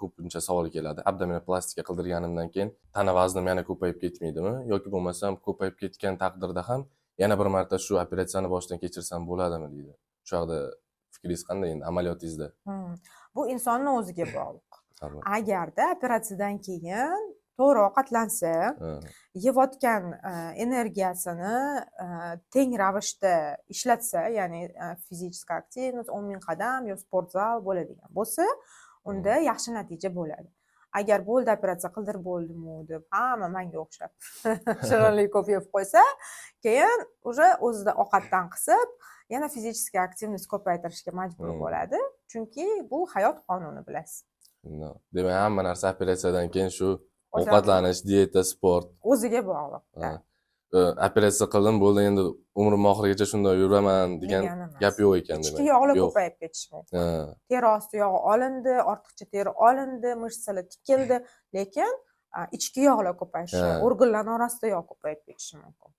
ko'pincha savol keladi. Abdominoplastika qildirganimdan keyin tana vaznim yana ko'payib ketmaydimi? Yoki bo'lmasam ko'payib ketgan taqdirda ham yana bir marta shu operatsiyani boshdan kechirsam bo'ladimi deydi. Shu haqida fikringiz qanday endi amaliyotingizda? Bu insonning o'ziga bog'liq. Albatta. Agarda operatsiyadan keyin to'g'ri ovqatlansa, yeyotgan energiyasini teng ravishda ishlatsa, ya'ni fizическая aktivnost, 10 ming qadam yo sport zal bo'ladigan bo'lsa, unda yaxshi natija bo'ladi. Agar bo'ldi operatsiya qildirib bo'ldimi deb hamma menga o'xshab shirinlik ko'p yeb qo'ysa, keyin уже o'zida ovqatdan qisib, yana fizическая aktivnost ko'paytirishga majbur bo'ladi, chunki bu hayot qonuni, bilasiz. Demak, hamma narsa operatsiyadan keyin shu ovqatlanish, dieta, sport o'ziga bog'liq. Operatsiya qildim, bo'ldi, endi umrim oxirigacha shunday yuraman degan gap yo'q ekan demak. Ichki yog'lar ko'payib ketishi mumkin. Teri osti yog'i olindi, ortiqcha teri olindi, mishsalar tikildi, lekin ichki yog'lar ko'payishi, organlar orasida yog' ko'payib ketishi mumkin.